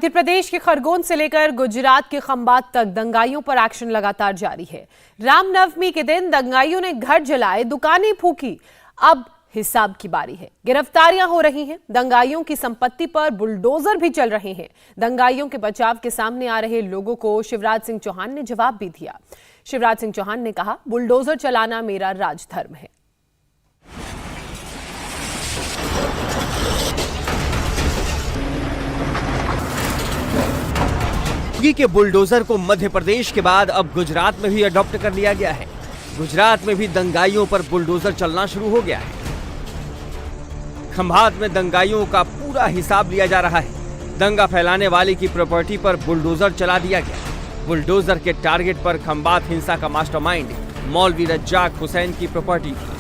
मध्य प्रदेश के खरगोन से लेकर गुजरात के खंभात तक दंगाइयों पर एक्शन लगातार जारी है। रामनवमी के दिन दंगाइयों ने घर जलाए, दुकानें फूंकी। अब हिसाब की बारी है। गिरफ्तारियां हो रही हैं। दंगाइयों की संपत्ति पर बुलडोजर भी चल रहे हैं। दंगाइयों के बचाव के सामने आ रहे लोगों को शिवराज सिंह चौहान ने जवाब भी दिया। शिवराज सिंह चौहान ने कहा, बुलडोजर चलाना मेरा राजधर्म है। के बुलडोजर को मध्य प्रदेश के बाद अब गुजरात में भी अडॉप्ट कर लिया गया है। गुजरात में भी दंगाइयों पर बुलडोजर चलना शुरू हो गया है। खंभात में दंगाइयों का पूरा हिसाब लिया जा रहा है। दंगा फैलाने वाले की प्रॉपर्टी पर बुलडोजर चला दिया गया। बुलडोजर के टारगेट पर खंभात हिंसा का मास्टरमाइंड मौलवी रज्जाक हुसैन की प्रॉपर्टी थी।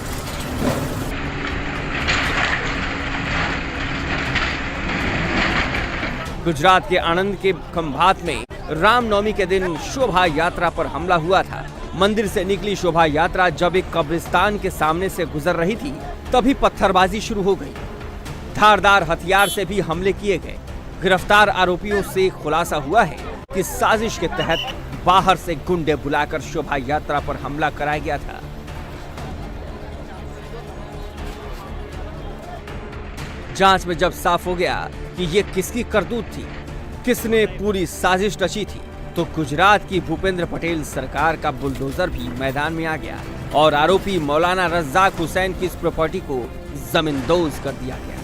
गुजरात के आणंद के खंभात में रामनवमी के दिन शोभा यात्रा पर हमला हुआ था। मंदिर से निकली शोभा यात्रा जब एक कब्रिस्तान के सामने से गुजर रही थी, तभी पत्थरबाजी शुरू हो गई। धारदार हथियार से भी हमले किए गए। गिरफ्तार आरोपियों से खुलासा हुआ है कि साजिश के तहत बाहर से गुंडे बुलाकर शोभा यात्रा पर हमला कराया गया था। जांच में जब साफ हो गया कि ये किसकी करतूत थी, किसने पूरी साजिश रची थी, तो गुजरात की भूपेंद्र पटेल सरकार का बुलडोजर भी मैदान में आ गया और आरोपी मौलाना रज्जाक हुसैन की इस प्रॉपर्टी को जमींदोज कर दिया गया।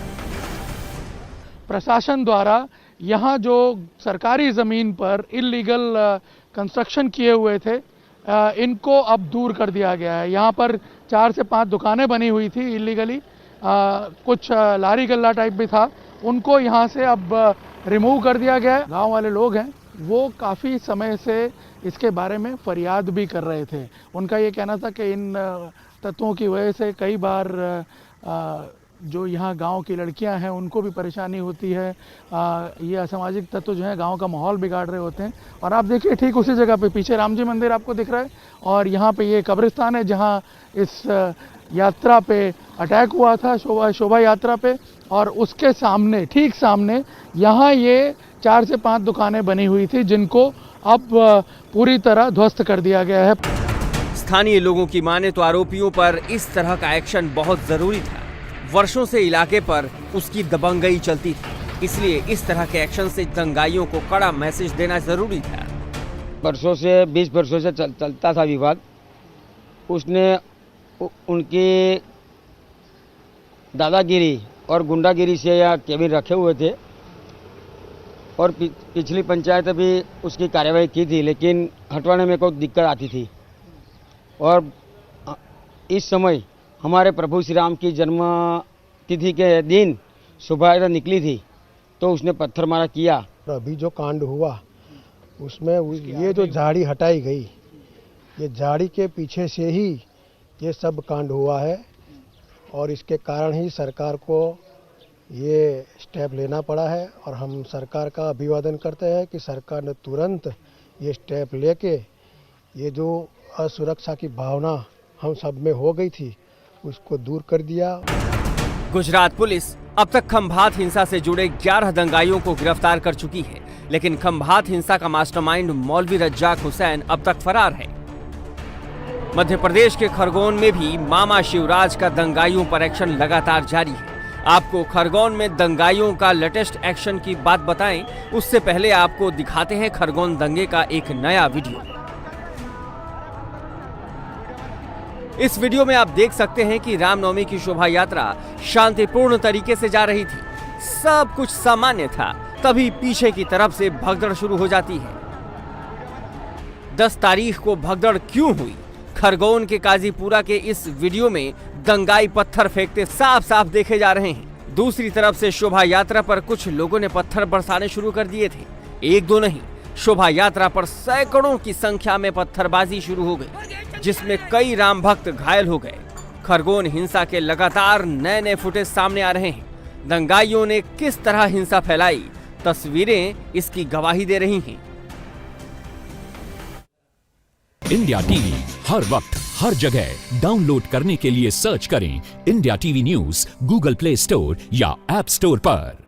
प्रशासन द्वारा यहाँ जो सरकारी जमीन पर इल्लीगल कंस्ट्रक्शन किए हुए थे, इनको अब दूर कर दिया गया है। यहाँ पर 4 से 5 दुकानें बनी हुई थी इल्लीगली, कुछ लारी गल्ला टाइप भी था, उनको यहाँ से अब रिमूव कर दिया गया है। गांव वाले लोग हैं, वो काफ़ी समय से इसके बारे में फरियाद भी कर रहे थे। उनका ये कहना था कि इन तत्वों की वजह से कई बार जो यहाँ गांव की लड़कियां हैं उनको भी परेशानी होती है। ये असामाजिक तत्व जो हैं गांव का माहौल बिगाड़ रहे होते हैं। और आप देखिए, ठीक उसी जगह पे पीछे राम जी मंदिर आपको दिख रहा है और यहाँ पे ये कब्रिस्तान है जहाँ इस यात्रा पे अटैक हुआ था, शोभा यात्रा पे। और उसके सामने, ठीक सामने, यहाँ ये 4 से 5 दुकानें बनी हुई थी जिनको अब पूरी तरह ध्वस्त कर दिया गया है। स्थानीय लोगों की माने तो आरोपियों पर इस तरह का एक्शन बहुत जरूरी था। वर्षों से इलाके पर उसकी दबंगई चलती थी, इसलिए इस तरह के एक्शन से दंगाइयों को कड़ा मैसेज देना जरूरी था। वर्षों से 20 वर्षों से चलता था विवाद। उसने उनकी दादागिरी और गुंडागिरी से यह केबिन रखे हुए थे और पिछली पंचायत भी उसकी कार्रवाई की थी, लेकिन हटवाने में कोई दिक्कत आती थी। और इस समय हमारे प्रभु श्री राम की जन्म तिथि के दिन शोभा यात्रा निकली थी, तो उसने पत्थरमारा किया। अभी जो कांड हुआ उसमें ये जो झाड़ी हटाई गई, ये झाड़ी के पीछे से ही ये सब कांड हुआ है और इसके कारण ही सरकार को ये स्टेप लेना पड़ा है। और हम सरकार का अभिवादन करते हैं कि सरकार ने तुरंत ये स्टेप लेके ये जो असुरक्षा की भावना हम सब में हो गई थी उसको दूर कर दिया। गुजरात पुलिस अब तक खंभात हिंसा से जुड़े 11 दंगाइयों को गिरफ्तार कर चुकी है, लेकिन खंभात हिंसा का मास्टरमाइंड मौलवी रज्जाक हुसैन अब तक फरार है। मध्य प्रदेश के खरगोन में भी मामा शिवराज का दंगाइयों पर एक्शन लगातार जारी है। आपको खरगोन में दंगाइयों का लेटेस्ट एक्शन की बात बताएं, उससे पहले आपको दिखाते हैं खरगोन दंगे का एक नया वीडियो। इस वीडियो में आप देख सकते हैं कि रामनवमी की शोभा यात्रा शांतिपूर्ण तरीके से जा रही थी। सब कुछ सामान्य था, तभी पीछे की तरफ से भगदड़ शुरू हो जाती है। 10 तारीख को भगदड़ क्यों हुई? खरगोन के काजीपुरा के इस वीडियो में दंगाई पत्थर फेंकते साफ साफ देखे जा रहे हैं। दूसरी तरफ से शोभा यात्रा पर कुछ लोगों ने पत्थर बरसाने शुरू कर दिए थे। एक दो नहीं, शोभा यात्रा पर सैकड़ों की संख्या में पत्थरबाजी शुरू हो गई, जिसमें कई राम भक्त घायल हो गए। खरगोन हिंसा के लगातार नए नए फुटेज सामने आ रहे हैं। दंगाइयों ने किस तरह हिंसा फैलाई, तस्वीरें इसकी गवाही दे रही हैं। इंडिया टीवी हर वक्त हर जगह डाउनलोड करने के लिए सर्च करें India TV news Google play store या ऐप स्टोर पर।